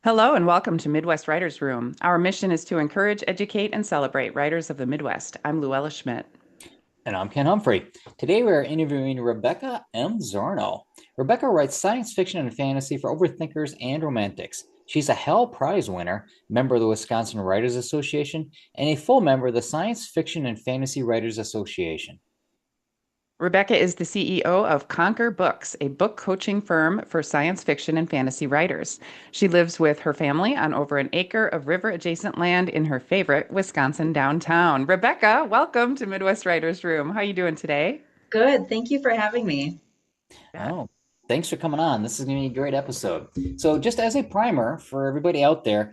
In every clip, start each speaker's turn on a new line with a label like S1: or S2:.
S1: Hello and welcome to Midwest Writers Room. Our mission is to encourage, educate, and celebrate writers of the Midwest. I'm Luella Schmidt.
S2: And I'm Ken Humphrey. Today we are interviewing Rebecca M. Zornow. Rebecca writes science fiction and fantasy for overthinkers and romantics. She's a Hal Prize winner, member of the Wisconsin Writers Association, and a full member of the Science Fiction and Fantasy Writers Association.
S1: Rebecca is the CEO of Conquer Books, a book coaching firm for science fiction and fantasy writers. She lives with her family on over an acre of river adjacent land in her favorite Wisconsin downtown. Rebecca, welcome to Midwest Writers Room. How are you doing today?
S3: Good. Thank you for having me.
S1: Yeah.
S2: Oh, thanks for coming on. This is going to be a great episode. So, just as a primer for everybody out there,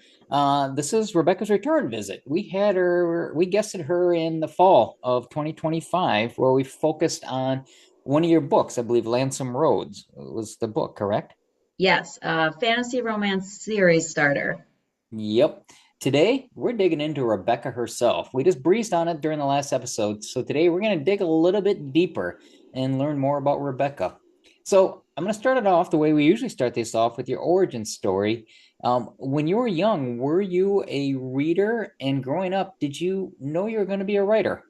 S2: this is Rebecca's return visit. We guested her in the fall of 2025, where we focused on one of your books, I believe, Lansom Roads was the book, correct?
S3: Yes, fantasy romance series starter.
S2: Yep. Today, we're digging into Rebecca herself. We just breezed on it during the last episode. So today, we're going to dig a little bit deeper and learn more about Rebecca. So I'm going to start it off the way we usually start this off with your origin story. When you were young, were you a reader? And growing up, did you know you were going to be a writer?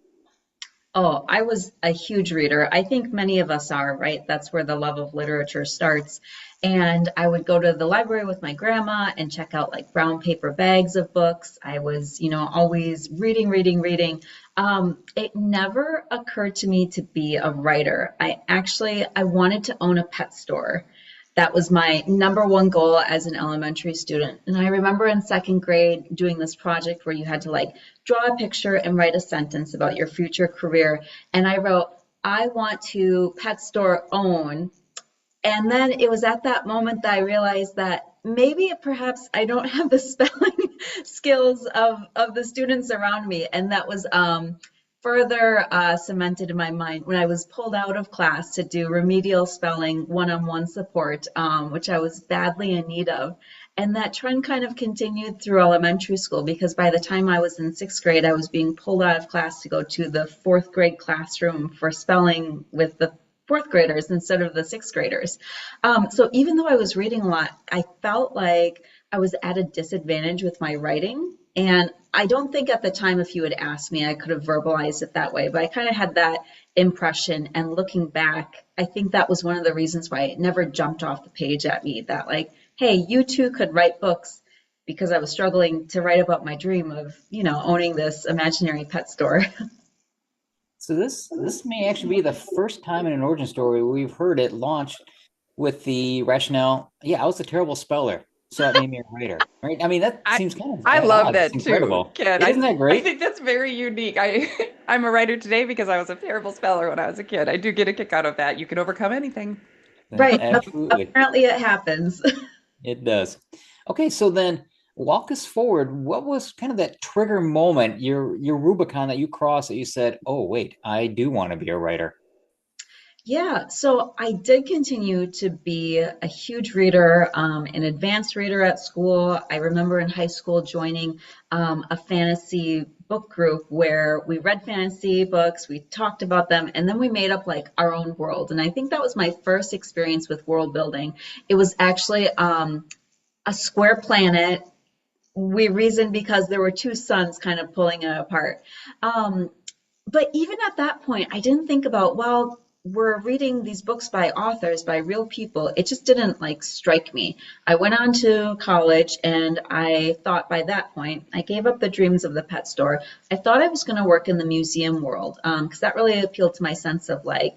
S3: Oh, I was a huge reader. I think many of us are, right? That's where the love of literature starts. And I would go to the library with my grandma and check out like brown paper bags of books. I was, always reading, reading, reading. It never occurred to me to be a writer. I wanted to own a pet store. That was my number one goal as an elementary student. And I remember in second grade doing this project where you had to like draw a picture and write a sentence about your future career. And I wrote, I want to pet store own. And then it was at that moment that I realized that maybe perhaps I don't have the spelling skills of the students around me. And that was further cemented in my mind when I was pulled out of class to do remedial spelling one-on-one support, which I was badly in need of. And that trend kind of continued through elementary school because by the time I was in sixth grade, I was being pulled out of class to go to the fourth grade classroom for spelling with the fourth graders instead of the sixth graders. So even though I was reading a lot, I felt like I was at a disadvantage with my writing. And I don't think at the time, if you had asked me, I could have verbalized it that way, but I kind of had that impression. And looking back, I think that was one of the reasons why it never jumped off the page at me that, like, hey, you too could write books because I was struggling to write about my dream of, owning this imaginary pet store.
S2: So this may actually be the first time in an origin story we've heard it launched with the rationale. Yeah, I was a terrible speller, so that made me a writer. Right? I mean, that
S1: I
S2: seems kind of
S1: I
S2: at
S1: love
S2: odds. It's
S1: that too,
S2: incredible.
S1: Ken.
S2: Yeah, isn't that
S1: I
S2: great?
S1: think that's very unique. I'm a writer today because I was a terrible speller when I was a kid. I do get a kick out of that. You can overcome anything.
S3: Right.
S2: Absolutely.
S3: Apparently it happens.
S2: It does. Okay, so then walk us forward. What was kind of that trigger moment, your Rubicon that you crossed that you said, "Oh, wait, I do want to be a writer."
S3: Yeah, so I did continue to be a huge reader, an advanced reader at school. I remember in high school joining a fantasy book group where we read fantasy books, we talked about them, and then we made up like our own world. And I think that was my first experience with world building. It was actually a square planet. We reasoned because there were two suns kind of pulling it apart. Um, but even at that point, I didn't think about, well, we're reading these books by authors, by real people. It just didn't like strike me. I went on to college and I thought by that point, I gave up the dreams of the pet store. I thought I was going to work in the museum world because that really appealed to my sense of like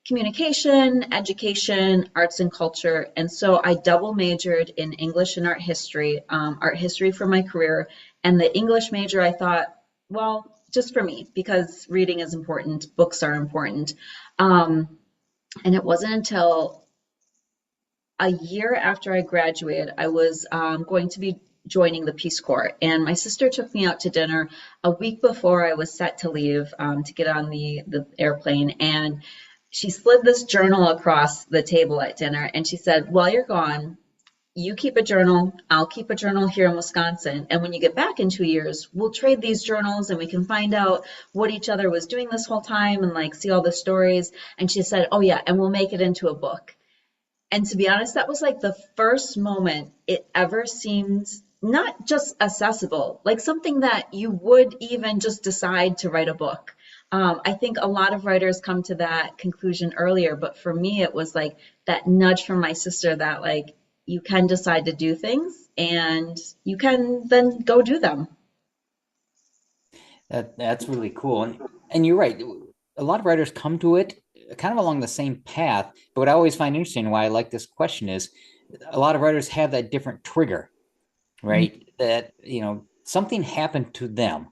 S3: communication, education, arts and culture. And so I double majored in English and art history for my career. And the English major, I thought, well, just for me, because reading is important, books are important. Um, and it wasn't until a year after I graduated, I was going to be joining the Peace Corps. And my sister took me out to dinner a week before I was set to leave to get on the airplane. And she slid this journal across the table at dinner and she said, while you're gone, you keep a journal, I'll keep a journal here in Wisconsin. And when you get back in 2 years, we'll trade these journals and we can find out what each other was doing this whole time and like see all the stories. And she said, oh yeah, and we'll make it into a book. And to be honest, that was like the first moment it ever seemed not just accessible, like something that you would even just decide to write a book. I think a lot of writers come to that conclusion earlier, but for me, it was like that nudge from my sister that like you can decide to do things and you can then go do them.
S2: That's really cool. And you're right. A lot of writers come to it kind of along the same path. But what I always find interesting, why I like this question, is a lot of writers have that different trigger, right? That, something happened to them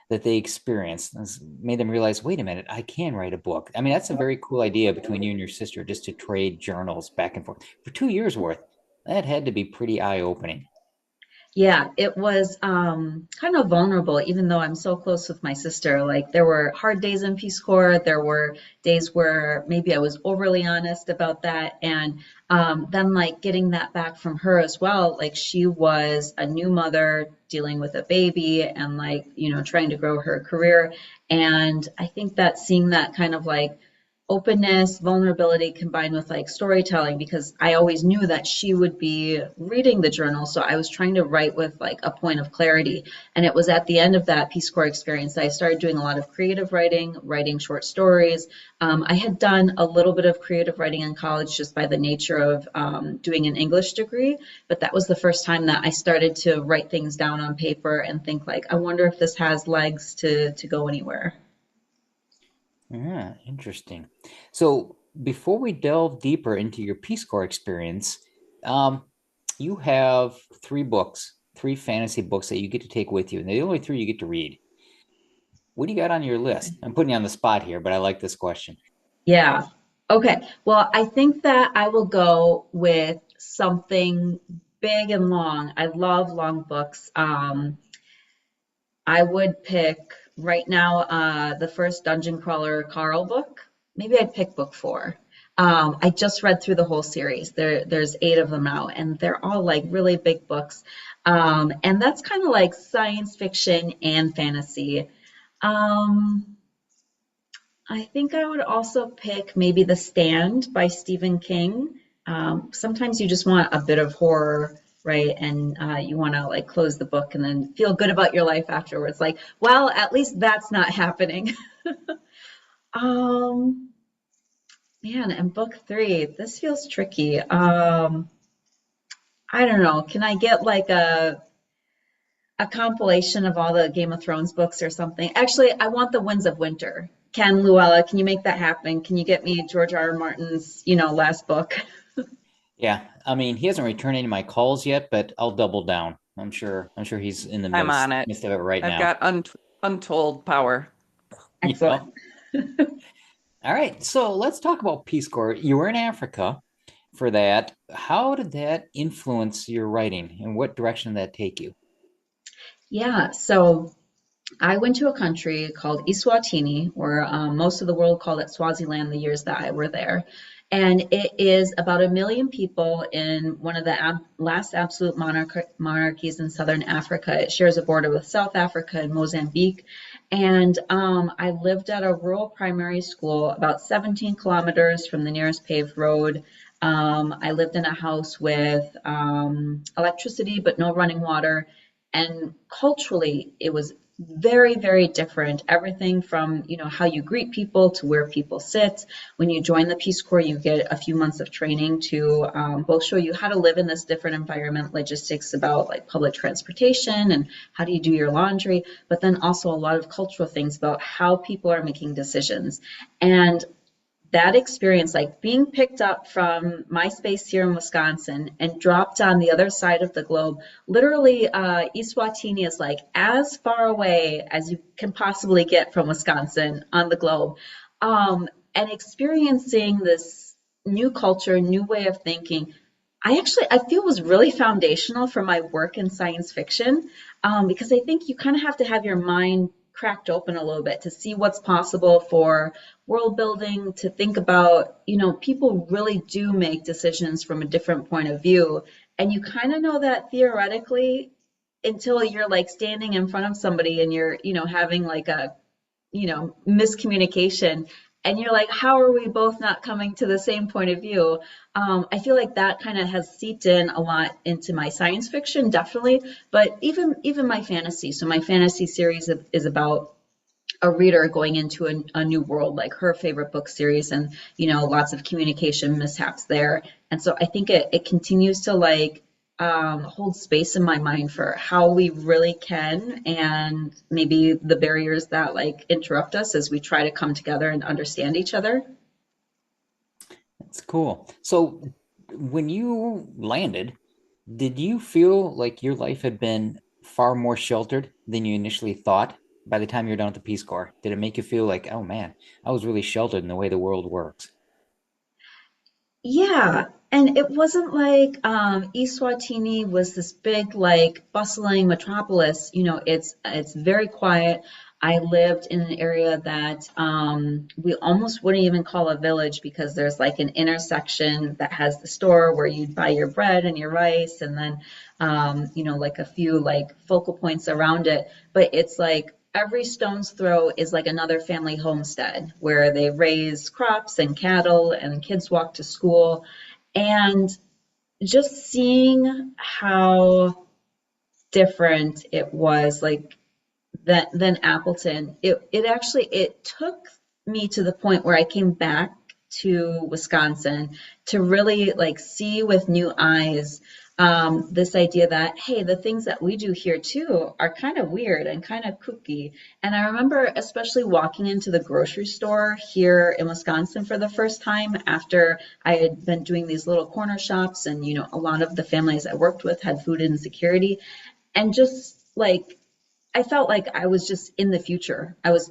S2: that they experienced and made them realize, wait a minute, I can write a book. I mean, that's a very cool idea between you and your sister, just to trade journals back and forth for 2 years worth. That had to be pretty eye-opening.
S3: Yeah, it was kind of vulnerable, even though I'm so close with my sister. Like, there were hard days in Peace Corps. There were days where maybe I was overly honest about that. And then, like, getting that back from her as well. Like, she was a new mother dealing with a baby and, like, trying to grow her career. And I think that seeing that kind of like openness, vulnerability combined with like storytelling because I always knew that she would be reading the journal. So I was trying to write with like a point of clarity. And it was at the end of that Peace Corps experience that I started doing a lot of creative writing, writing short stories. I had done a little bit of creative writing in college just by the nature of doing an English degree. But that was the first time that I started to write things down on paper and think like, I wonder if this has legs to go anywhere.
S2: Yeah, interesting. So before we delve deeper into your Peace Corps experience, um, you have three books, three fantasy books that you get to take with you, and they're the only three you get to read. What do you got on your list? I'm putting you on the spot here, but I like this question.
S3: Yeah. Okay. Well, I think that I will go with something big and long. I love long books. I would pick right now the first Dungeon Crawler Carl book. Maybe I'd pick book four. I just read through the whole series. There's eight of them now, and they're all like really big books. And that's kind of like science fiction and fantasy. Um, I think I would also pick maybe The Stand by Stephen King. Sometimes you just want a bit of horror, right? And you want to like close the book and then feel good about your life afterwards. Like, well, at least that's not happening. Um, Man, and book three, this feels tricky. I don't know. Can I get like a compilation of all the Game of Thrones books or something? Actually, I want the Winds of Winter. Ken Luella, can you make that happen? Can you get me George R. R. Martin's, last book?
S2: Yeah, I mean, he hasn't returned any of my calls yet, but I'll double down. I'm sure he's in the
S1: I'm on it.
S2: midst of it right
S1: I've
S2: now.
S1: got untold power.
S2: Yep.
S3: Excellent.
S2: All right, so let's talk about Peace Corps. You were in Africa for that. How did that influence your writing, and what direction did that take you?
S3: Yeah, so I went to a country called Eswatini, or most of the world called it Swaziland the years that I were there. And it is about 1 million people in one of the last absolute monarchies in southern Africa. It shares a border with South Africa and Mozambique. And I lived at a rural primary school about 17 kilometers from the nearest paved road. I lived in a house with electricity but no running water. And culturally, it was very, very different. Everything from, how you greet people to where people sit. When you join the Peace Corps, you get a few months of training to both show you how to live in this different environment, logistics about like public transportation and how do you do your laundry, but then also a lot of cultural things about how people are making decisions. And that experience, like being picked up from my space here in Wisconsin and dropped on the other side of the globe, literally, Eswatini is like as far away as you can possibly get from Wisconsin on the globe. And experiencing this new culture, new way of thinking, I feel was really foundational for my work in science fiction because I think you kind of have to have your mind cracked open a little bit to see what's possible for world building, to think about, people really do make decisions from a different point of view. And you kind of know that theoretically until you're like standing in front of somebody and you're, having like a, miscommunication. and you're like, how are we both not coming to the same point of view? I feel like that kind of has seeped in a lot into my science fiction, definitely, but even my fantasy. So my fantasy series is about a reader going into a new world, like her favorite book series, and lots of communication mishaps there. And so I think it continues to like hold space in my mind for how we really can, and maybe the barriers that like interrupt us as we try to come together and understand each other.
S2: That's cool. So when you landed, did you feel like your life had been far more sheltered than you initially thought by the time you're done with the Peace Corps? Did it make you feel like, oh man, I was really sheltered in the way the world works?
S3: Yeah, and it wasn't like Eswatini was this big, like bustling metropolis. It's very quiet. I lived in an area that we almost wouldn't even call a village because there's like an intersection that has the store where you'd buy your bread and your rice, and then like a few like focal points around it. But it's like every stone's throw is like another family homestead where they raise crops and cattle and kids walk to school. And just seeing how different it was, like that than Appleton. It took me to the point where I came back to Wisconsin to really like see with new eyes this idea that hey, the things that we do here too are kind of weird and kind of kooky. And I remember especially walking into the grocery store here in Wisconsin for the first time after I had been doing these little corner shops, and a lot of the families I worked with had food insecurity, and just like I felt like I was just in the future. I was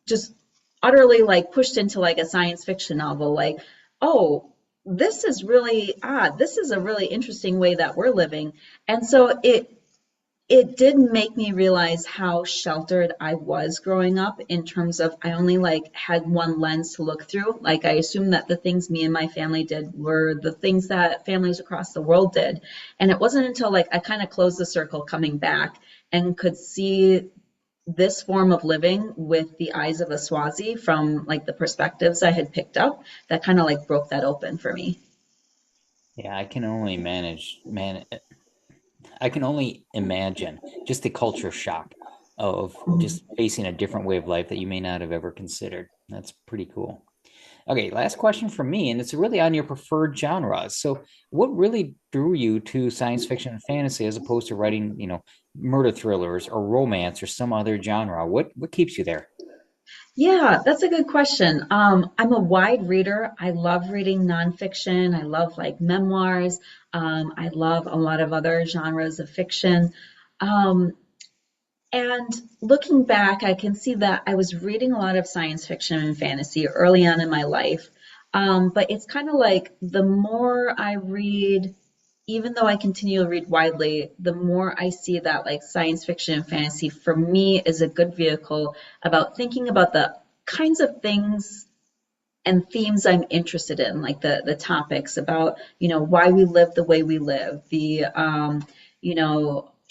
S3: just utterly like pushed into like a science fiction novel. Like, oh, this is really odd. This is a really interesting way that we're living. And so it did make me realize how sheltered I was growing up in terms of I only like had one lens to look through. Like I assumed that the things me and my family did were the things that families across the world did. And it wasn't until like I kind of closed the circle coming back and could see this form of living with the eyes of a Swazi from like the perspectives I had picked up that kind of like broke that open for me.
S2: Yeah, I can only I can only imagine just the culture shock of just facing a different way of life that you may not have ever considered. That's pretty cool. Okay, last question from me, and it's really on your preferred genres. So, what really drew you to science fiction and fantasy as opposed to writing, murder thrillers or romance or some other genre? What keeps you there?
S3: Yeah, that's a good question. I'm a wide reader. I love reading nonfiction. I love like memoirs. I love a lot of other genres of fiction. Um, and looking back, I can see that I was reading a lot of science fiction and fantasy early on in my life. But it's kind of like the more I read, even though I continue to read widely, the more I see that like science fiction and fantasy for me is a good vehicle about thinking about the kinds of things and themes I'm interested in, like the topics about, why we live the way we live, the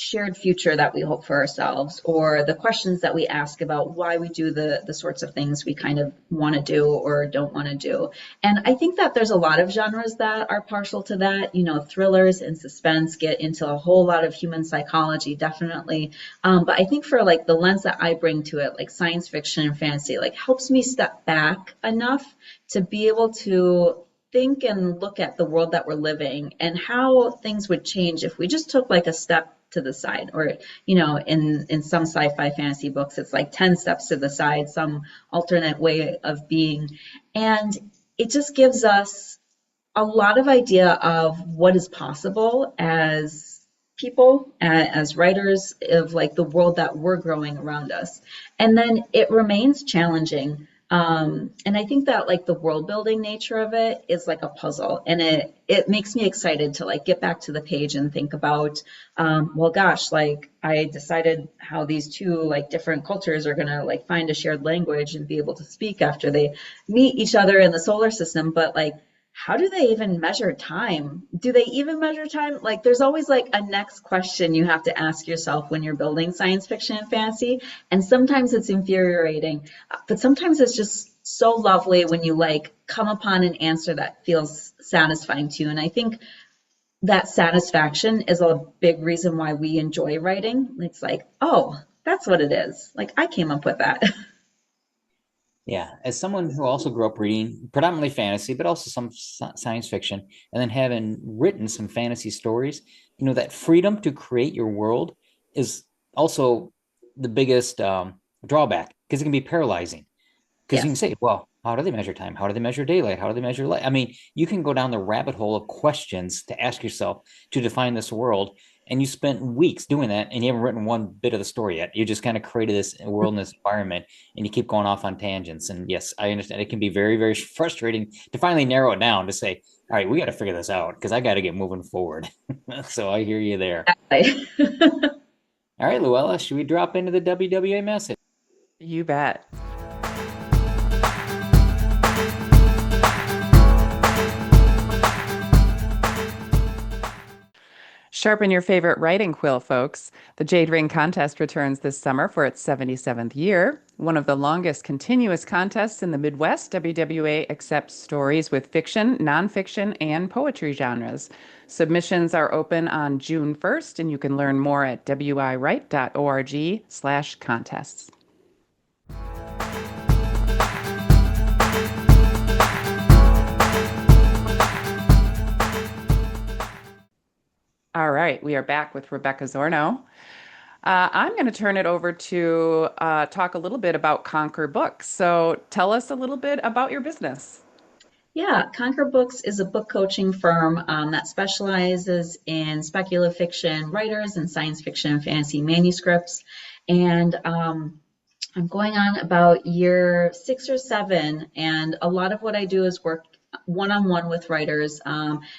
S3: shared future that we hope for ourselves, or the questions that we ask about why we do the sorts of things we kind of want to do or don't want to do. And I think that there's a lot of genres that are partial to that. Thrillers and suspense get into a whole lot of human psychology, definitely. But I think for like the lens that I bring to it, like science fiction and fantasy, like helps me step back enough to be able to think and look at the world that we're living and how things would change if we just took like a step to the side, or in some sci-fi fantasy books it's like 10 steps to the side, some alternate way of being. And it just gives us a lot of idea of what is possible as people, as writers, of like the world that we're growing around us. And then it remains challenging. And I think that like the world building nature of it is like a puzzle, and it makes me excited to like get back to the page and think about, well, gosh, like I decided how these two like different cultures are gonna like find a shared language and be able to speak after they meet each other in the solar system, but like how do they even measure time? Do they even measure time? Like, there's always like a next question you have to ask yourself when you're building science fiction and fantasy. And sometimes it's infuriating, but sometimes it's just so lovely when you like come upon an answer that feels satisfying to you. And I think that satisfaction is a big reason why we enjoy writing. It's like, oh, that's what it is. Like I came up with that.
S2: Yeah, as someone who also grew up reading predominantly fantasy, but also some science fiction, and then having written some fantasy stories, that freedom to create your world is also the biggest drawback because it can be paralyzing. Because you can
S3: Yes.
S2: say, well, how do they measure time? How do they measure daylight? How do they measure light? I mean, you can go down the rabbit hole of questions to ask yourself to define this world. And you spent weeks doing that and you haven't written one bit of the story yet. You just kind of created this world and this environment and you keep going off on tangents. And yes, I understand it can be very, very frustrating to finally narrow it down to say, all right, we got to figure this out because I got to get moving forward. So I hear you there.
S3: Exactly.
S2: All right, Luella, should we drop into the WWA message?
S1: You bet. Sharpen your favorite writing quill, folks. The Jade Ring contest returns this summer for its 77th year. One of the longest continuous contests in the Midwest, WWA accepts stories with fiction, nonfiction, and poetry genres. Submissions are open on June 1st, and you can learn more at wiwrite.org/contests. All right, we are back with Rebecca Zornow. I'm going to turn it over to talk a little bit about Conquer Books. So tell us a little bit about your business.
S3: Yeah, Conquer Books is a book coaching firm that specializes in speculative fiction writers and science fiction and fantasy manuscripts. And I'm going on about year 6 or 7, and a lot of what I do is work one-on-one with writers,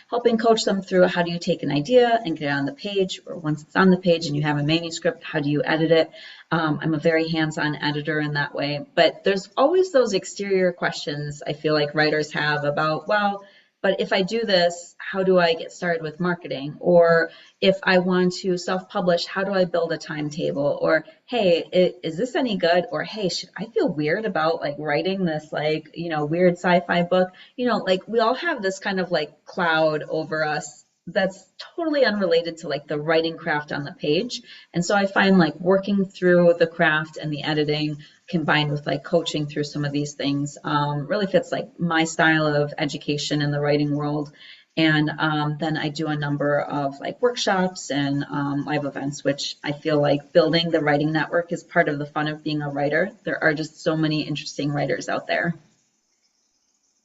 S3: helping coach them through how do you take an idea and get it on the page, or once it's on the page and you have a manuscript, how do you edit it? I'm a very hands-on editor in that way, but there's always those exterior questions I feel like writers have about, well, but if I do this, how do I get started with marketing? Or if I want to self-publish, how do I build a timetable? Or, hey, is this any good? Or, hey, should I feel weird about like writing this like, weird sci-fi book? Like we all have this kind of like cloud over us that's totally unrelated to like the writing craft on the page. And so I find like working through the craft and the editing combined with like coaching through some of these things really fits like my style of education in the writing world. And then I do a number of like workshops and live events, which I feel like building the writing network is part of the fun of being a writer. There are just so many interesting writers out there.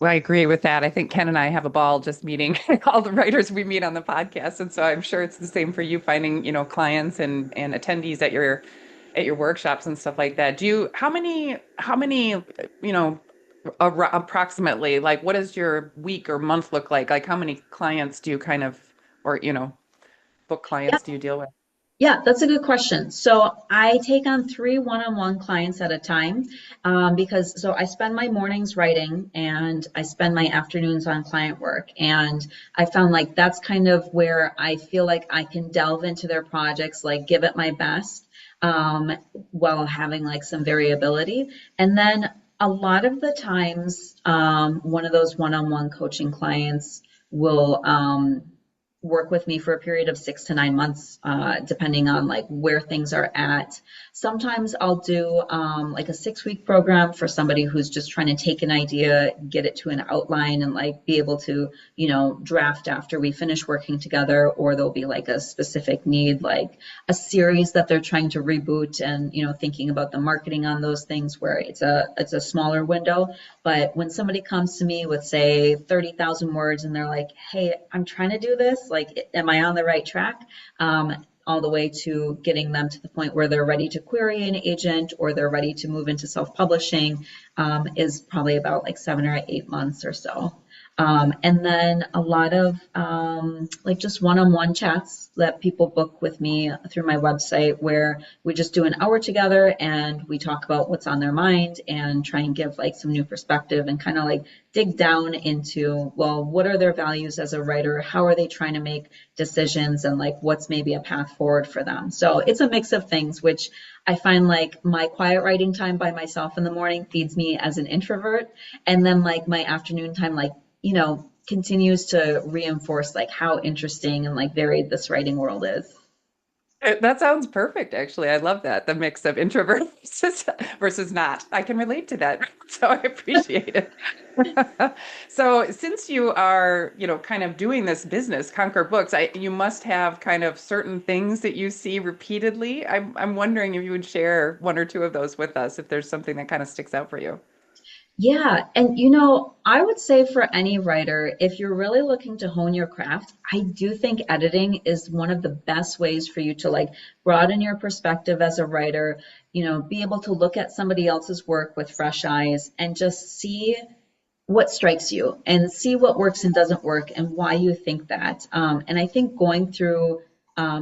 S1: Well, I agree with that. I think Ken and I have a ball just meeting all the writers we meet on the podcast. And so I'm sure it's the same for you finding, clients and attendees at your workshops and stuff like that. How many, approximately, like what does your week or month look like? Like how many clients do you kind of, or, book
S3: Yeah,
S1: clients do you deal with?
S3: Yeah, that's a good question. So I take on 3 one-on-one clients at a time because so I spend my mornings writing and I spend my afternoons on client work. And I found like that's kind of where I feel like I can delve into their projects, like give it my best while having like some variability. And then a lot of the times, one of those one-on-one coaching clients will work with me for a period of 6 to 9 months, depending on like where things are at. Sometimes I'll do like a 6 week program for somebody who's just trying to take an idea, get it to an outline, and like be able to, draft after we finish working together. Or there'll be like a specific need, like a series that they're trying to reboot, and thinking about the marketing on those things where it's a smaller window. But when somebody comes to me with, say, 30,000 words and they're like, hey, I'm trying to do this, like, am I on the right track? All the way to getting them to the point where they're ready to query an agent or they're ready to move into self-publishing is probably about like 7 or 8 months or so. And then a lot of like just one-on-one chats that people book with me through my website where we just do an hour together and we talk about what's on their mind and try and give like some new perspective and kind of like dig down into, well, what are their values as a writer? How are they trying to make decisions and like what's maybe a path forward for them? So it's a mix of things, which I find like my quiet writing time by myself in the morning feeds me as an introvert. And then like my afternoon time, like continues to reinforce like how interesting and like varied this writing world is.
S1: That sounds perfect, actually. I love that. The mix of introvert versus not. I can relate to that. So I appreciate it. So since you are, kind of doing this business, Conquer Books, you must have kind of certain things that you see repeatedly. I'm wondering if you would share one or two of those with us, if there's something that kind of sticks out for you.
S3: Yeah, and I would say for any writer, if you're really looking to hone your craft, I do think editing is one of the best ways for you to like broaden your perspective as a writer, be able to look at somebody else's work with fresh eyes and just see what strikes you and see what works and doesn't work and why you think that. And I think going through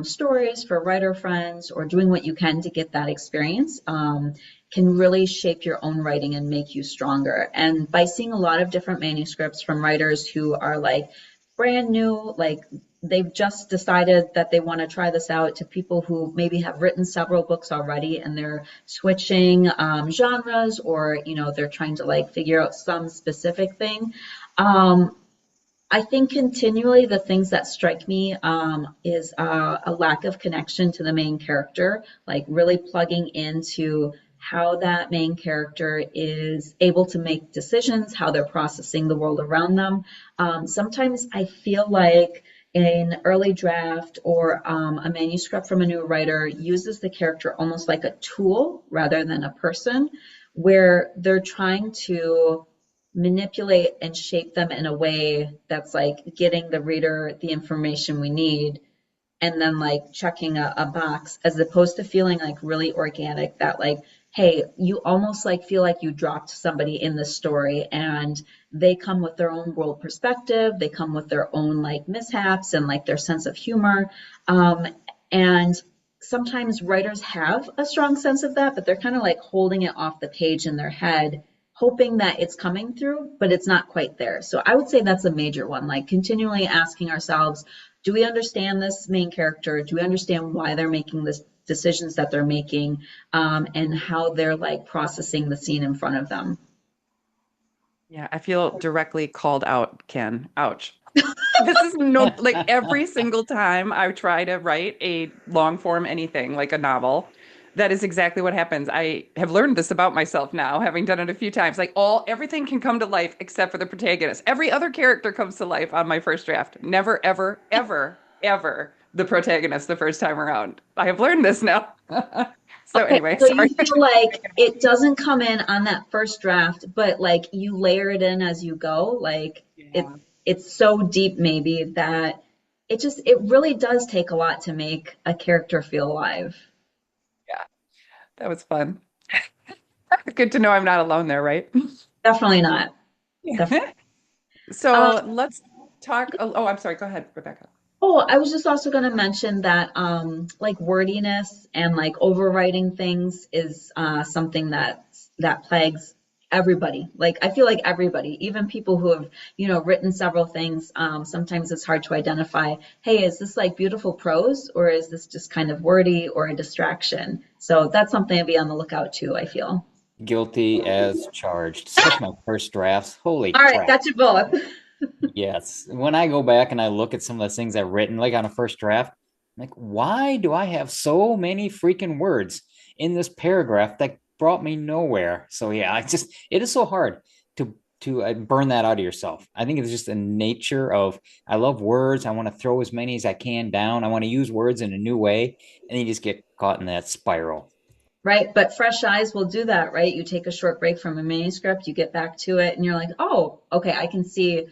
S3: stories for writer friends or doing what you can to get that experience can really shape your own writing and make you stronger. And by seeing a lot of different manuscripts from writers who are like brand new, like they've just decided that they want to try this out, to people who maybe have written several books already and they're switching genres, or they're trying to like figure out some specific thing. um, I think continually the things that strike me is a lack of connection to the main character, like really plugging into how that main character is able to make decisions, how they're processing the world around them. Sometimes I feel like an early draft or a manuscript from a new writer uses the character almost like a tool rather than a person, where they're trying to manipulate and shape them in a way that's like getting the reader the information we need and then like checking a box, as opposed to feeling like really organic, that like, hey, you almost like feel like you dropped somebody in the story and they come with their own world perspective, they come with their own like mishaps and like their sense of humor. And sometimes writers have a strong sense of that, but they're kind of like holding it off the page in their head, hoping that it's coming through, but it's not quite there. So I would say that's a major one, like continually asking ourselves, do we understand this main character? Do we understand why they're making this decisions that they're making, and how they're like processing the scene in front of them?
S1: Yeah, I feel directly called out, Ken. Ouch. This is no, like every single time I try to write a long form anything, like a novel, that is exactly what happens. I have learned this about myself now, having done it a few times. Like everything can come to life except for the protagonist. Every other character comes to life on my first draft. Never, ever, ever, ever the protagonist the first time around. I have learned this now. So
S3: Okay,
S1: anyway,
S3: so you
S1: sorry.
S3: feel like it doesn't come in on that first draft, but like you layer it in as you go. Like
S1: Yeah,
S3: it's so deep maybe that it really does take a lot to make a character feel alive.
S1: yeah, that was fun. Good to know I'm not alone there, right?
S3: Definitely not. Definitely.
S1: So let's talk. Oh, I'm sorry. Go ahead, Rebecca.
S3: Oh, I was just also going to mention that like wordiness and like overwriting things is something that plagues everybody. Like I feel like everybody, even people who have, written several things, sometimes it's hard to identify, hey, is this like beautiful prose or is this just kind of wordy or a distraction? So that's something to be on the lookout too, I feel.
S2: Guilty as charged. Especially my first drafts. Holy
S3: All right,
S2: crap.
S3: got you both.
S2: Yes. When I go back and I look at some of the things I've written, like on a first draft, I'm like, why do I have so many freaking words in this paragraph that brought me nowhere? So yeah, it is so hard to burn that out of yourself. I think it's just the nature of I love words. I want to throw as many as I can down. I want to use words in a new way, and then you just get caught in that spiral.
S3: Right, but fresh eyes will do that, right? You take a short break from a manuscript, you get back to it, and you're like, oh, okay, I can see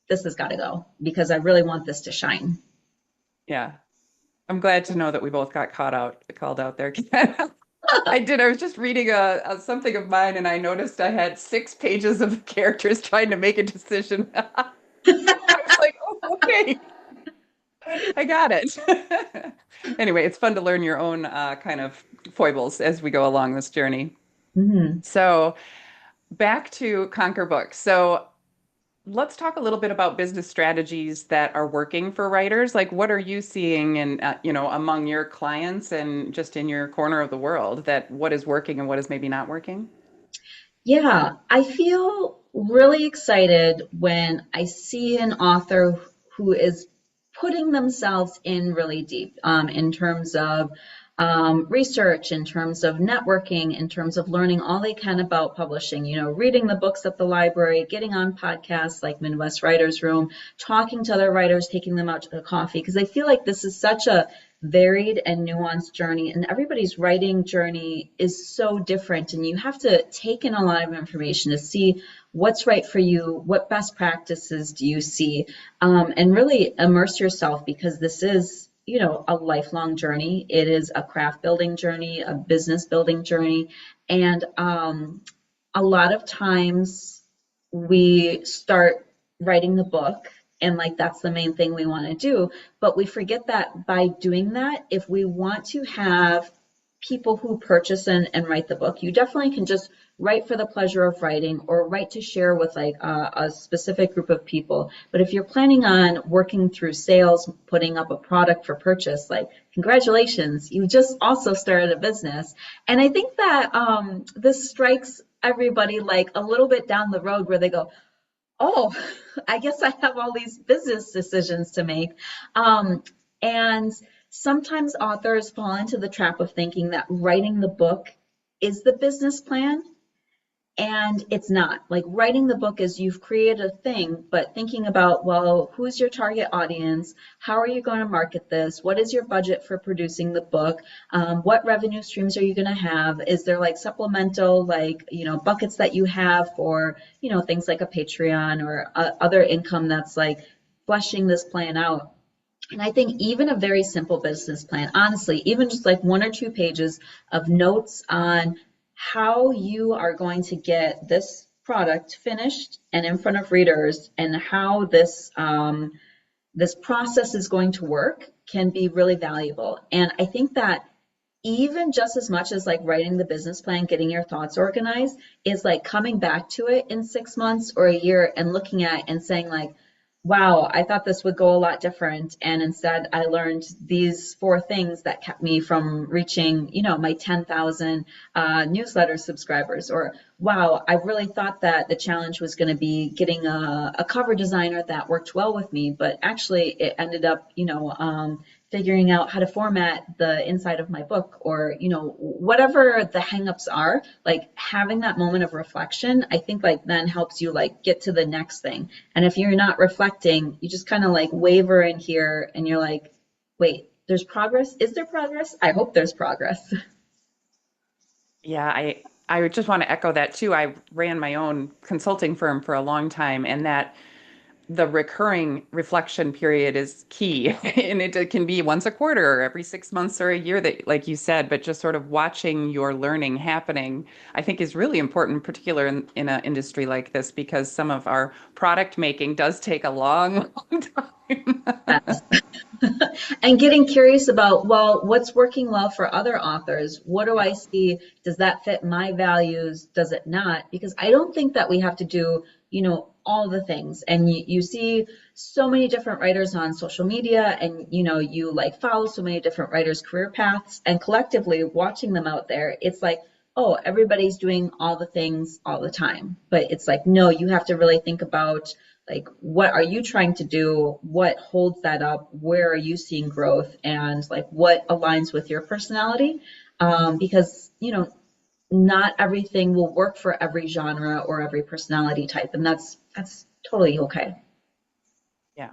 S3: this has got to go because I really want this to shine.
S1: Yeah, I'm glad to know that we both got called out there. I did. I was just reading something of mine, and I noticed I had 6 pages of characters trying to make a decision. I was like, oh, okay, I got it. Anyway, it's fun to learn your own kind of foibles as we go along this journey.
S3: Mhm.
S1: So back to Conquer Books. So let's talk a little bit about business strategies that are working for writers. Like, what are you seeing in, among your clients and just in your corner of the world that what is working and what is maybe not working?
S3: Yeah, I feel really excited when I see an author who is putting themselves in really deep in terms of research, in terms of networking, in terms of learning all they can about publishing, reading the books at the library, getting on podcasts like Midwest Writers Room, talking to other writers, taking them out to a coffee, because I feel like this is such a varied and nuanced journey, and everybody's writing journey is so different, and you have to take in a lot of information to see what's right for you, what best practices do you see, and really immerse yourself, because this is a lifelong journey. It is a craft building journey, a business building journey, and a lot of times we start writing the book, and like that's the main thing we want to do, but we forget that by doing that, if we want to have people who purchase and write the book, you definitely can just write for the pleasure of writing or write to share with like a specific group of people. But if you're planning on working through sales, putting up a product for purchase, like congratulations, you just also started a business. And I think that this strikes everybody like a little bit down the road where they go, oh, I guess I have all these business decisions to make. Um, and sometimes authors fall into the trap of thinking that writing the book is the business plan, and it's not. Like writing the book is you've created a thing, but thinking about, well, who's your target audience? How are you going to market this? What is your budget for producing the book? What revenue streams are you going to have? Is there like supplemental, like, buckets that you have for, things like a Patreon or other income that's like fleshing this plan out? And I think even a very simple business plan, honestly, even just like 1 or 2 pages of notes on how you are going to get this product finished and in front of readers, and how this process is going to work, can be really valuable. And I think that even just as much as like writing the business plan, getting your thoughts organized, is like coming back to it in 6 months or a year and looking at it and saying like, wow, I thought this would go a lot different. And instead I learned these 4 things that kept me from reaching, my 10,000 newsletter subscribers. Or, wow, I really thought that the challenge was going to be getting a cover designer that worked well with me, but actually it ended up, figuring out how to format the inside of my book, or whatever the hangups are, like having that moment of reflection, I think like then helps you like get to the next thing. And if you're not reflecting, you just kind of like waver in here, and you're like, wait, there's progress? Is there progress? I hope there's progress.
S1: Yeah, I would just want to echo that too. I ran my own consulting firm for a long time, and that the recurring reflection period is key. And it can be once a quarter or every 6 months or a year that, like you said, but just sort of watching your learning happening, I think is really important, particularly in an industry like this, because some of our product making does take a long, long time.
S3: Yes. And getting curious about, well, what's working well for other authors? What do I see? Does that fit my values? Does it not? Because I don't think that we have to do, all the things. And you see so many different writers on social media, and, you like follow so many different writers' career paths, and collectively watching them out there, it's like, oh, everybody's doing all the things all the time. But it's like, no, you have to really think about like, what are you trying to do? What holds that up? Where are you seeing growth? And like, what aligns with your personality? Because, not everything will work for every genre or every personality type. And that's totally okay.
S1: Yeah.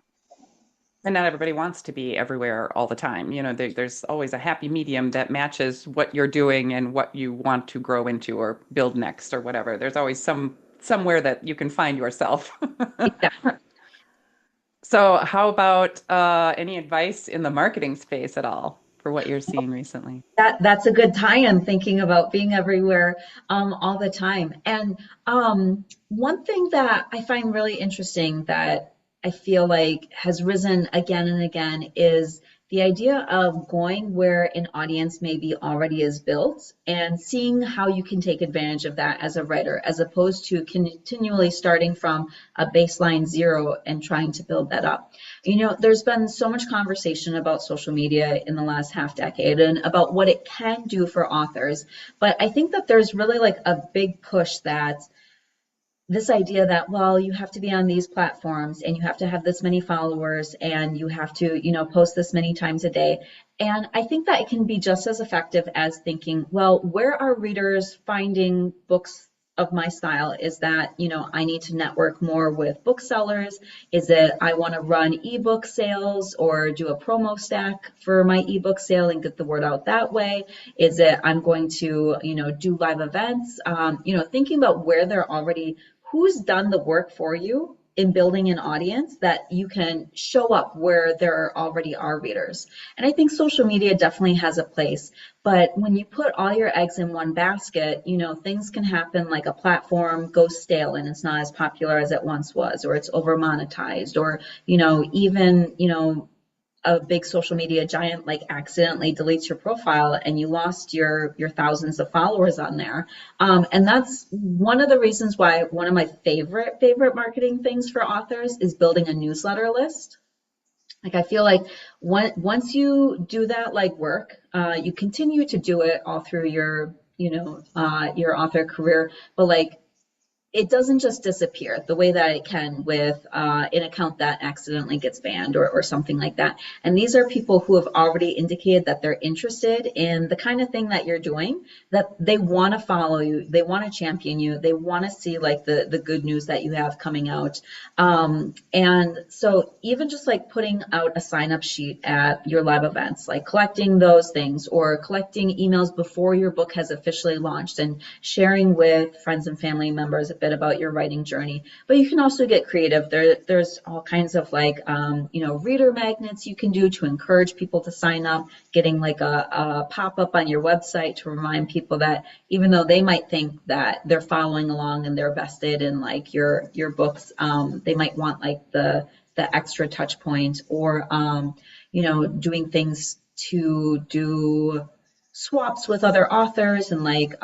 S1: And not everybody wants to be everywhere all the time. There's always a happy medium that matches what you're doing and what you want to grow into or build next or whatever. There's always somewhere that you can find yourself.
S3: Exactly.
S1: So, how about any advice in the marketing space at all for what you're seeing recently?
S3: That's a good tie-in, thinking about being everywhere all the time. And one thing that I find really interesting that I feel like has risen again and again is the idea of going where an audience maybe already is built and seeing how you can take advantage of that as a writer, as opposed to continually starting from a baseline zero and trying to build that up. There's been so much conversation about social media in the last half decade and about what it can do for authors. But I think that there's really like a big push that this idea that, well, you have to be on these platforms and you have to have this many followers and you have to, post this many times a day. And I think that it can be just as effective as thinking, well, where are readers finding books of my style? Is that, I need to network more with booksellers? Is it I want to run ebook sales or do a promo stack for my ebook sale and get the word out that way? Is it I'm going to, do live events? Thinking about where they're already who's done the work for you in building an audience that you can show up where there already are readers. And I think social media definitely has a place, but when you put all your eggs in one basket, things can happen like a platform goes stale and it's not as popular as it once was, or it's over monetized, or, even, a big social media giant like accidentally deletes your profile and you lost your thousands of followers on there. And that's one of the reasons why one of my favorite marketing things for authors is building a newsletter list. Like I feel like once you do that like work, you continue to do it all through your author career, but like it doesn't just disappear the way that it can with an account that accidentally gets banned or something like that. And these are people who have already indicated that they're interested in the kind of thing that you're doing, that they want to follow you, they want to champion you, they want to see like the good news that you have coming out. And so even just like putting out a sign up sheet at your live events, like collecting those things or collecting emails before your book has officially launched and sharing with friends and family members bit about your writing journey. But you can also get creative. There's all kinds of like, reader magnets you can do to encourage people to sign up, getting like a pop-up on your website to remind people that even though they might think that they're following along and they're vested in like your books, they might want like the extra touch point or, doing things to do swaps with other authors and like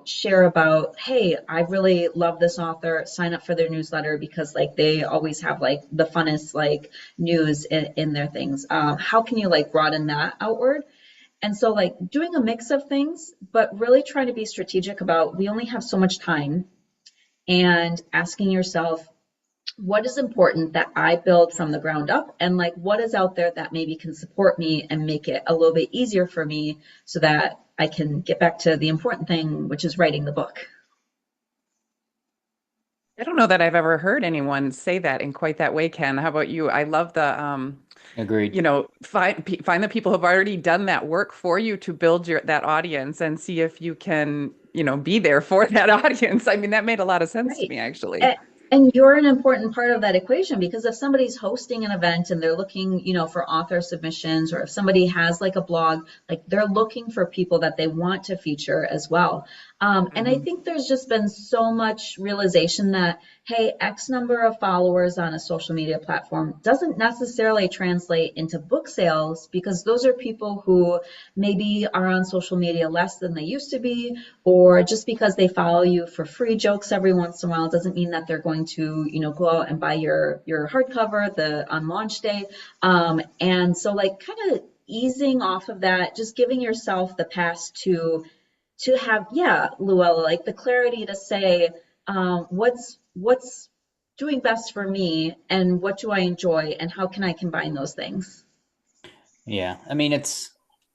S3: share about, hey, I really love this author, sign up for their newsletter because like they always have like the funnest like news in their things. How can you like broaden that outward? And so like doing a mix of things, but really trying to be strategic about we only have so much time, and asking yourself what is important that I build from the ground up, and like what is out there that maybe can support me and make it a little bit easier for me so that I can get back to the important thing, which is writing the book.
S1: I don't know that I've ever heard anyone say that in quite that way, Ken. How about you? I love the
S2: Agreed.
S1: find the people who've already done that work for you to build your that audience and see if you can, be there for that audience. I mean, that made a lot of sense to
S3: Right.
S1: me, actually.
S3: And you're an important part of that equation, because if somebody's hosting an event and they're looking, for author submissions, or if somebody has like a blog, like they're looking for people that they want to feature as well. And I
S1: Mhm.
S3: think there's just been so much realization that, hey, X number of followers on a social media platform doesn't necessarily translate into book sales, because those are people who maybe are on social media less than they used to be, or just because they follow you for free jokes every once in a while doesn't mean that they're going to, go out and buy your hardcover on launch day. And so like kind of easing off of that, just giving yourself the pass to have, yeah, Luella, like the clarity to say, what's doing best for me and what do I enjoy and how can I combine those things?
S2: Yeah, I mean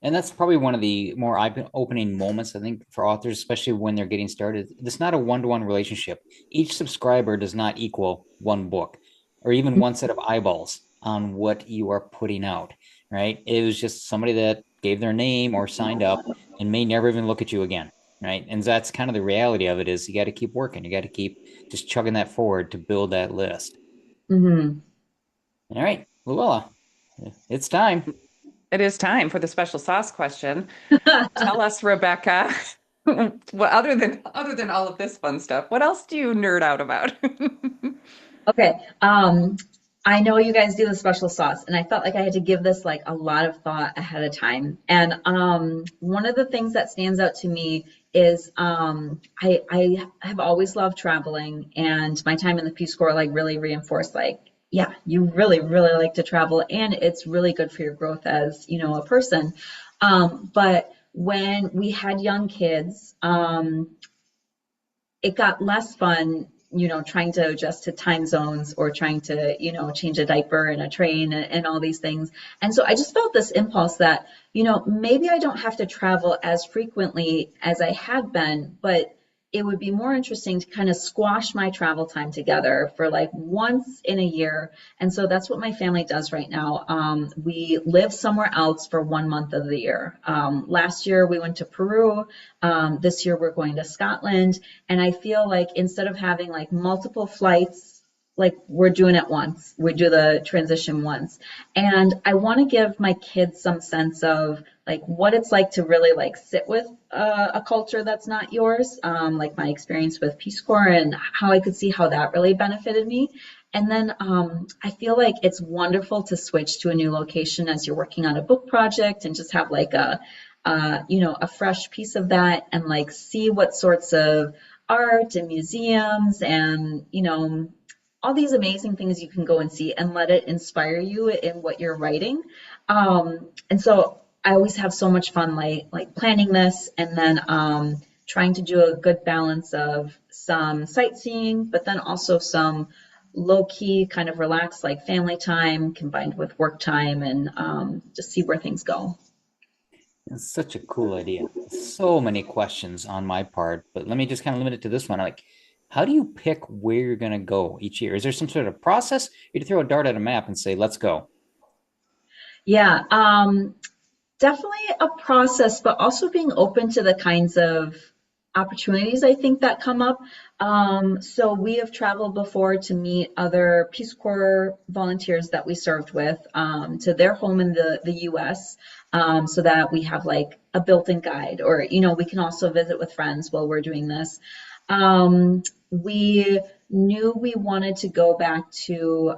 S2: and that's probably one of the more opening moments I think for authors, especially when they're getting started. It's not a one-to-one relationship. Each subscriber does not equal one book or even one set of eyeballs on what you are putting out, right? It was just somebody that gave their name or signed up and may never even look at you again, right? And that's kind of the reality of it is you got to keep working. You got to keep just chugging that forward to build that list.
S3: Mm-hmm.
S2: All right, Luella, it's time.
S1: It is time for the special sauce question. Tell us, Rebecca, well, other than all of this fun stuff, what else do you nerd out about?
S3: Okay. I know you guys do the special sauce, and I felt like I had to give this like a lot of thought ahead of time. And one of the things that stands out to me is I have always loved traveling, and my time in the Peace Corps like really reinforced like, yeah, you really, really like to travel, and it's really good for your growth as, a person. But when we had young kids, it got less fun, trying to adjust to time zones or trying to, change a diaper in a train and all these things. And so I just felt this impulse that, maybe I don't have to travel as frequently as I had been, but it would be more interesting to kind of squash my travel time together for like once in a year. And so that's what my family does right now. We live somewhere else for 1 month of the year. Last year we went to Peru. This year we're going to Scotland. And I feel like instead of having like multiple flights, like we're doing it once, we do the transition once. And I want to give my kids some sense of like what it's like to really like sit with a culture that's not yours, like my experience with Peace Corps and how I could see how that really benefited me. And then I feel like it's wonderful to switch to a new location as you're working on a book project and just have like a fresh piece of that and like see what sorts of art and museums and, all these amazing things you can go and see and let it inspire you in what you're writing. And so I always have so much fun like planning this and then trying to do a good balance of some sightseeing, but then also some low key kind of relaxed like family time combined with work time and just see where things go.
S2: It's such a cool idea. So many questions on my part, but let me just kind of limit it to this one. Like, how do you pick where you're going to go each year? Is there some sort of process? You throw a dart at a map and say, let's go.
S3: Yeah, definitely a process, but also being open to the kinds of opportunities I think that come up. So we have traveled before to meet other Peace Corps volunteers that we served with to their home in the US, so that we have like a built-in guide, or we can also visit with friends while we're doing this. We knew we wanted to go back to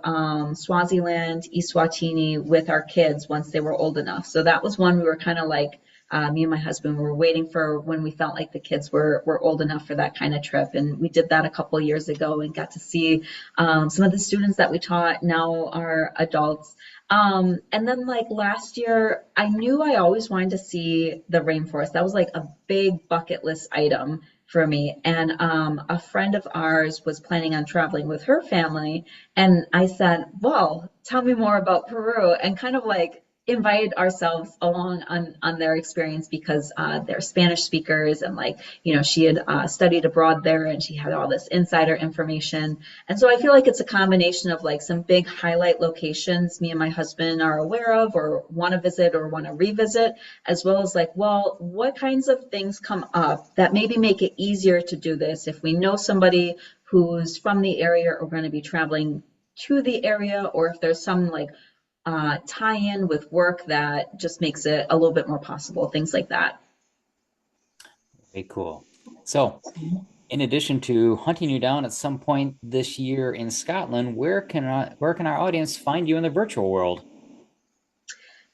S3: Swaziland, Eswatini with our kids once they were old enough. So that was one we were kind of like, me and my husband were waiting for when we felt like the kids were old enough for that kind of trip. And we did that a couple of years ago and got to see some of the students that we taught now are adults. And then like last year, I knew I always wanted to see the rainforest. That was like a big bucket list item for me. And a friend of ours was planning on traveling with her family. And I said, well, tell me more about Peru and kind of like invited ourselves along on their experience because they're Spanish speakers and like, she had studied abroad there and she had all this insider information. And so I feel like it's a combination of like some big highlight locations me and my husband are aware of or want to visit or want to revisit, as well as like, well, what kinds of things come up that maybe make it easier to do this if we know somebody who's from the area or going to be traveling to the area, or if there's some like tie in with work that just makes it a little bit more possible, things like that.
S2: Very cool. So, in addition to hunting you down at some point this year in Scotland, where can our audience find you in the virtual world?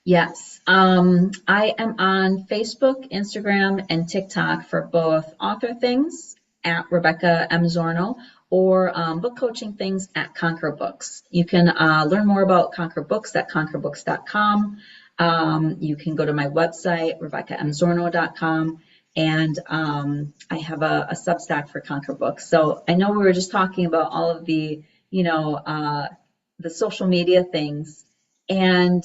S3: Yes, I am on Facebook, Instagram, and TikTok for both author things at Rebecca M. Zornow or book coaching things at Conquer Books. You can learn more about Conquer Books at conquerbooks.com. You can go to my website, RebeccaMZornow.com, and I have a Substack for Conquer Books. So I know we were just talking about all of the social media things, and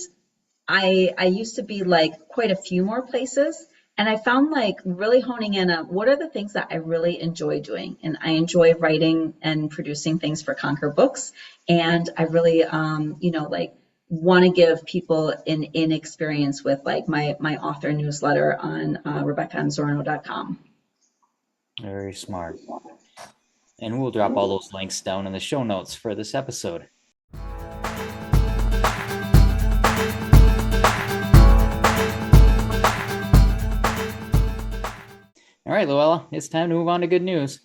S3: I used to be like quite a few more places. And I found like really honing in on what are the things that I really enjoy doing. And I enjoy writing and producing things for Conquer Books. And I really, like want to give people an in experience with like my author newsletter on RebeccaMZornow.com.
S2: Very smart. And we'll drop all those links down in the show notes for this episode. All right, Luella, it's time to move on to good news.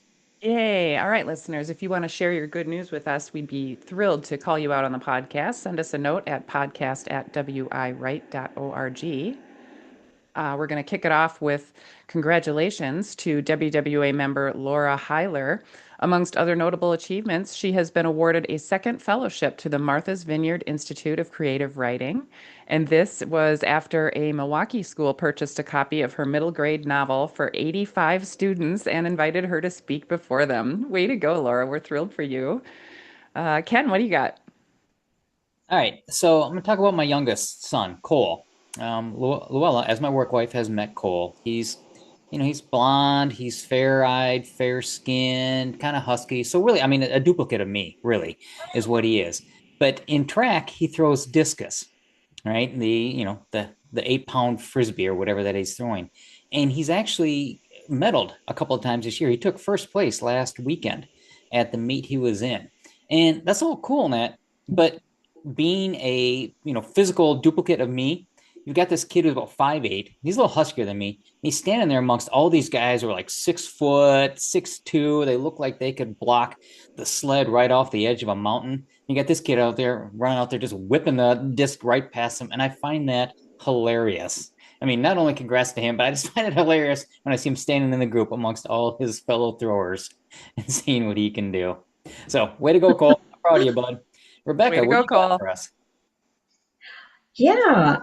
S1: Yay. All right, listeners, if you want to share your good news with us, we'd be thrilled to call you out on the podcast. Send us a note at podcast@wiwrite.org. We're going to kick it off with congratulations to WWA member Laura Heiler. Amongst other notable achievements, she has been awarded a second fellowship to the Martha's Vineyard Institute of Creative Writing. And this was after a Milwaukee school purchased a copy of her middle grade novel for 85 students and invited her to speak before them. Way to go, Laura. We're thrilled for you. Ken, what do you got?
S2: All right, so I'm going to talk about my youngest son, Cole. Luella, as my work wife, has met Cole. He's blonde, he's fair-eyed, fair-skinned, kind of husky. So really, I mean, a duplicate of me, really, is what he is. But in track, he throws discus, right? The 8-pound frisbee or whatever that he's throwing, and he's actually medaled a couple of times this year. He took first place last weekend at the meet he was in, and that's all cool, Nat. But being a physical duplicate of me, you've got this kid who's about 5'8". He's a little huskier than me. He's standing there amongst all these guys who are like 6 foot, 6'2". They look like they could block the sled right off the edge of a mountain. You got this kid out there running out there just whipping the disc right past him, and I find that hilarious. I mean, not only congrats to him, but I just find it hilarious when I see him standing in the group amongst all his fellow throwers and seeing what he can do. So, way to go, Cole. I'm proud of you, bud. Rebecca,
S1: Way to
S2: what
S1: go,
S2: do you got
S1: Cole.
S2: for us?
S3: Yeah,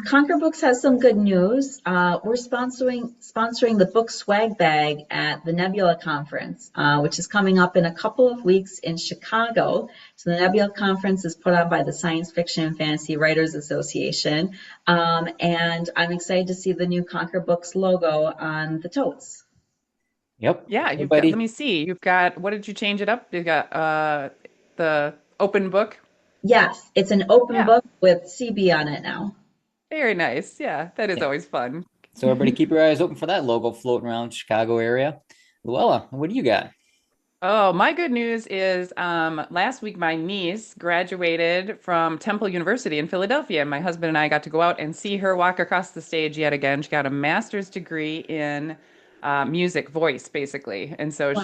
S3: Conquer Books has some good news. We're sponsoring the book swag bag at the Nebula Conference, which is coming up in a couple of weeks in Chicago. So the Nebula Conference is put on by the Science Fiction and Fantasy Writers Association, and I'm excited to see the new Conquer Books logo on the totes.
S2: Yep.
S1: Yeah,
S2: Everybody,
S1: let me see. You've got, what did you change it up? You've got the open book.
S3: Yes, it's an open
S1: Yeah,
S3: book with CB on it now.
S1: very nice. Yeah, that is
S2: yeah.
S1: always fun.
S2: So everybody keep your eyes open for that logo floating around the Chicago area. Luella, what do you got?
S1: Oh, my good news is last week my niece graduated from Temple University in Philadelphia, and my husband and I got to go out and see her walk across the stage yet again. She got a master's degree in music, voice, basically, and so
S3: Wow.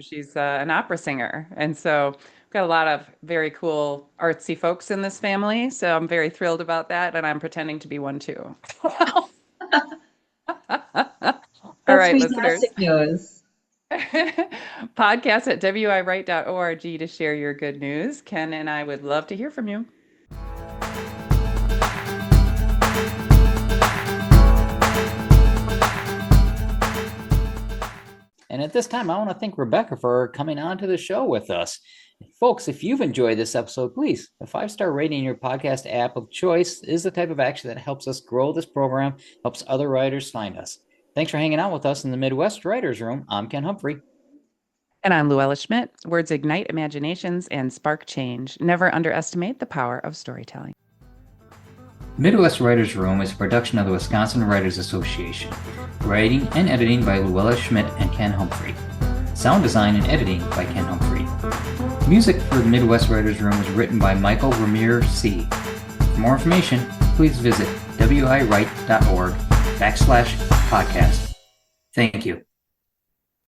S1: she's an opera singer, and so we've got a lot of very cool artsy folks in this family. So I'm very thrilled about that, and I'm pretending to be one too. All
S3: That's
S1: right, listeners.
S3: fantastic news.
S1: Podcast at wiwrite.org to share your good news. Ken and I would love to hear from you.
S2: And at this time, I want to thank Rebecca for coming on to the show with us. Folks, if you've enjoyed this episode, please, a 5-star rating in your podcast app of choice is the type of action that helps us grow this program, helps other writers find us. Thanks for hanging out with us in the Midwest Writers Room. I'm Ken Humphrey.
S1: And I'm Luella Schmidt. Words ignite imaginations and spark change. Never underestimate the power of storytelling.
S2: Midwest Writers Room is a production of the Wisconsin Writers Association. Writing and editing by Luella Schmidt and Ken Humphrey. Sound design and editing by Ken Humphrey. Music for the Midwest Writers Room is written by Michael Ramir C. For more information, please visit wiwrite.org/podcast. Thank you.